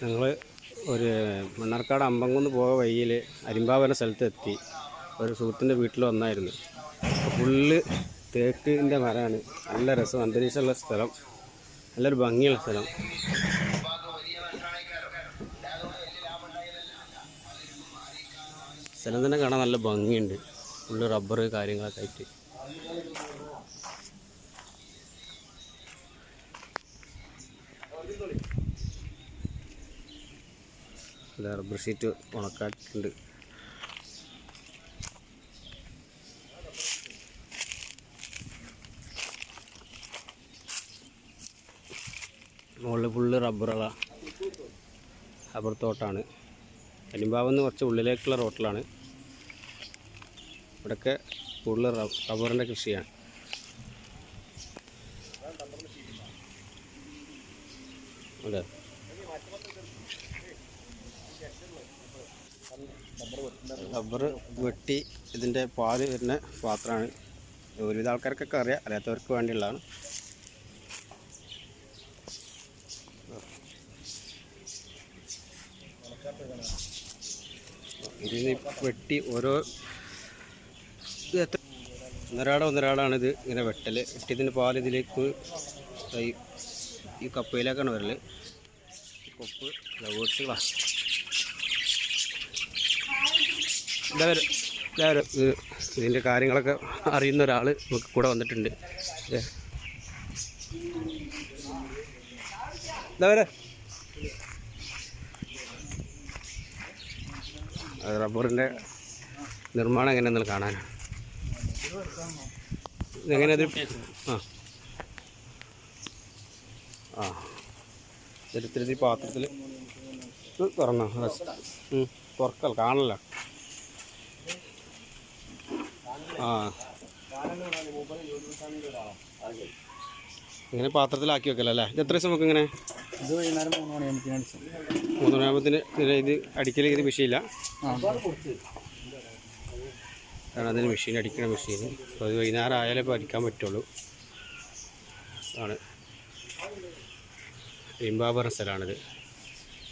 ഞങ്ങൾ ഒരു മണ്ണാർക്കാട് അമ്പംകുന്ന് പോയ വഴിയിൽ അരിമ്പാവ് എന്ന സ്ഥലത്തെത്തി. ഒരു സുഹൃത്തിൻ്റെ വീട്ടിൽ വന്നായിരുന്നു. ഫുള്ള് തേക്കിൻ്റെ മരമാണ്. നല്ല രസം, അന്തരീക്ഷമുള്ള സ്ഥലം, നല്ലൊരു ഭംഗിയുള്ള സ്ഥലം. സ്ഥലം തന്നെ കാണാൻ നല്ല ഭംഗിയുണ്ട്. ഫുള്ള് റബ്ബർ കാര്യങ്ങളൊക്കെ ആയിട്ട്. റബ്ബർ ഷീറ്റ് ഉണക്കാട്ടുണ്ട്. മുകളിൽ ഫുള്ള് റബ്ബർ തോട്ടാണ്. കരിമ്പാവെന്ന് കുറച്ച് ഉള്ളിലേക്കുള്ള റോട്ടിലാണ്. ഇവിടെയൊക്കെ കൂടുതൽ റബ്ബറിൻ്റെ കൃഷിയാണ്. അതെ, റബ്ബർ വെട്ടി ഇതിൻ്റെ പാല് വരുന്ന പാത്രമാണ്. ഒരുവിധ ആൾക്കാർക്കൊക്കെ അറിയാം, അറിയാത്തവർക്ക് വേണ്ടിയുള്ളതാണ്. ഇതിന് വെട്ടി ഓരോ ഒന്നരാടാണിത് ഇങ്ങനെ വെട്ടൽ. വെട്ടിയതിൻ്റെ പാൽ ഇതിലേക്ക് ഈ കപ്പയിലേക്കാണ് വരൽ. കൊപ്പ് ലവേഴ്സുകളാണ്. ഇതിൻ്റെ കാര്യങ്ങളൊക്കെ അറിയുന്ന ഒരാൾ നമുക്ക് കൂടെ വന്നിട്ടുണ്ട്. റബ്ബറിൻ്റെ നിർമ്മാണം എങ്ങനെയാണെന്ന് കാണാനാണ്. എങ്ങനെയത് ചരിത്രത്തിൽ പാത്രത്തിൽ തുറന്നോ? തുറക്കൽ കാണല്ലോ. ഇങ്ങനെ പാത്രത്തിലാക്കി വെക്കലല്ലേ? ഇത് എത്ര ദിവസം നമുക്ക് ഇങ്ങനെ? ഇത് വൈകുന്നേരം 3 മണിയാകുമ്പത്തിന് ഇത് അടിക്കൽ ഇത് മെഷീനില്ല. കാരണം അതിന് മെഷീൻ, അടിക്കണ മെഷീൻ. അപ്പോൾ അത് വൈകുന്നേരം ആയാലേ ഇപ്പോൾ അടിക്കാൻ പറ്റുള്ളൂ. ആണ് ഇമ്പാവ് പറഞ്ഞ സ്ഥലമാണിത്.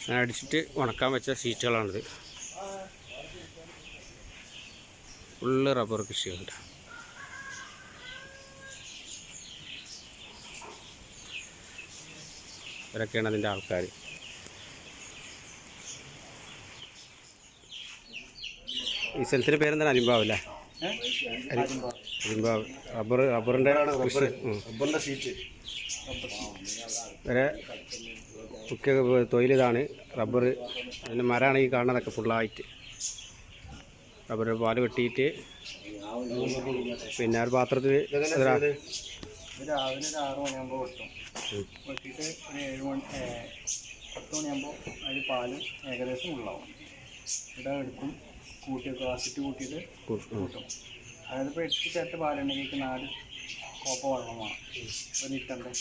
ഞാൻ അടിച്ചിട്ട് ഉണക്കാൻ വെച്ച ഷീറ്റുകളാണിത്. ഫുള്ള് റബ്ബർ കൃഷിയുണ്ട്. ഇവരൊക്കെയാണ് അതിൻ്റെ ആൾക്കാർ. ഈ സ്ഥലത്തിൻ്റെ പേരെന്താണ്? അരിമ്പാവ് അല്ലേ? അരിമ്പാവ്. റബ്ബറിൻ്റെ ഷീറ്റ് വരെ മുഖ്യ തൊഴിലിതാണ്. റബ്ബർ, അതിൻ്റെ മരമാണ് ഈ കാണുന്നതൊക്കെ ഫുള്ളായിട്ട്. റബ്ബർ പാല് വെട്ടിയിട്ട് പിന്നെ ഒരു പാത്രത്തിൽ രാവിലെ ഒരു 6 മണിയാകുമ്പോൾ വെട്ടും. വെട്ടിയിട്ട് ഒരു 7 മണി 10 മണിയാകുമ്പോൾ അതിൽ പാല് ഏകദേശം ഉള്ളാവും. ഇവിടെ എടുക്കും, കൂട്ടി കാസിറ്റ് കൂട്ടിയിട്ട് കൂട്ടും. അതായത് ഇപ്പോൾ 8 ചേർത്ത് പാലുണ്ടെങ്കിൽ 4 കോപ്പ വെള്ളം വേണം. 1 ലിറ്ററിൻ്റെ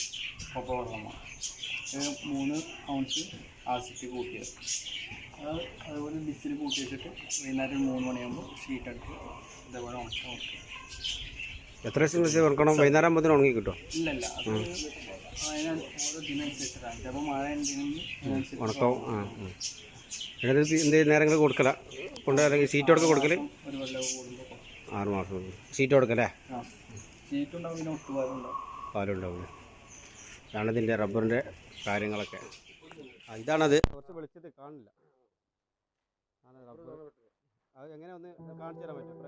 കോപ്പ വെള്ളം വേണം. 3 ഔൺസ് ആസിറ്റ് കൂട്ടിയത്. അതുപോലെ ഡിച്ചിൽ കൂട്ടി വെച്ചിട്ട് വൈകുന്നേരം 3 മണിയാകുമ്പോൾ ഷീറ്റ് എടുത്ത് ഇതേപോലെ ഉണക്കി നോക്കുക. എത്ര ദിവസം ഉണക്കണം? വൈകുന്നേരം ആകുമ്പോൾ ഉണങ്ങി കിട്ടും? ഇല്ലല്ല, അത് ഓരോ ദിനമനുസരിച്ചിട്ടാണ്. ചിലപ്പോൾ മഴ ഉണ്ടെങ്കിൽ ഉണക്കാവും. എന്ത് നേരങ്ങൾ കൊടുക്കല കൊണ്ട്, അല്ലെങ്കിൽ ഷീറ്റ് കൊടുക്കുക കൊടുക്കൽ? ഒരു കൊല്ലം കൂടുമ്പോൾ 6 മാസം ഷീറ്റ് കൊടുക്കല്ലേ? ഷീറ്റ് ഉണ്ടാവും, പിന്നെ ഒട്ടുപാലുണ്ടാവും, പാലുണ്ടാവില്ല. ഇതാണ് ഇതിൻ്റെ റബ്ബറിൻ്റെ കാര്യങ്ങളൊക്കെ. ഇതാണത്. കുറച്ച് വെളിച്ചത് കാണില്ല. ആണ് റബ്ബർ. അത് എങ്ങനെ ഒന്ന് കാണിച്ചു തരാൻ പറ്റും?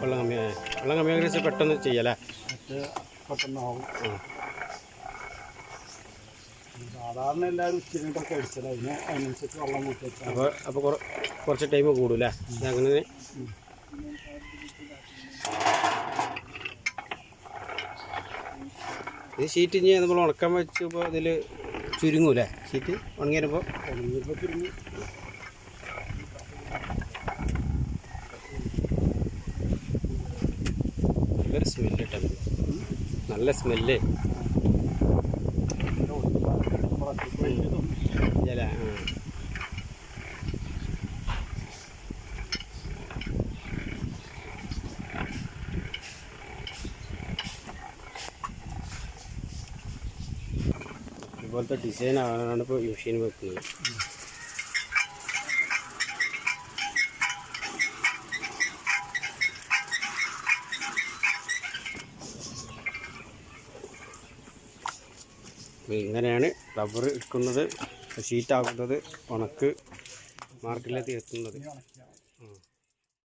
വെള്ളം കമ്മിയാക്കി പെട്ടെന്ന് ചെയ്യല്ലേ? മറ്റേ പെട്ടെന്നാവും. ആ. സാധാരണ എല്ലാവരും ഉച്ചിരിട്ടൊക്കെ അടിച്ചത് അതിനനുസരിച്ച് വെള്ളം മുട്ടി വെച്ചാൽ അപ്പോൾ കുറച്ച് ടൈം കൂടുമല്ലേ അങ്ങനെ? ഇത് ഷീറ്റ് ഇനി നമ്മൾ ഉണക്കാൻ വെച്ചപ്പോൾ ഇതിൽ ചുരുങ്ങൂല്ലേ ഷീറ്റ് ഉണങ്ങി വരുമ്പോൾ? ഉണങ്ങിയപ്പോൾ ചുരുങ്ങി. നല്ലൊരു സ്മെല്ല് കിട്ടുന്നത്, നല്ല സ്മെല്ല് അല്ലേ? ഇതുപോലത്തെ ഡിസൈൻ ആണ് ഇപ്പോൾ മെഷീൻ വെക്കുന്നത്. ഇങ്ങനെയാണ് റബ്ബർ എടുക്കുന്നത്, ഷീറ്റാക്കുന്നത്, ഉണക്ക് മാർക്കറ്റിലേക്ക് എത്തുന്നത്.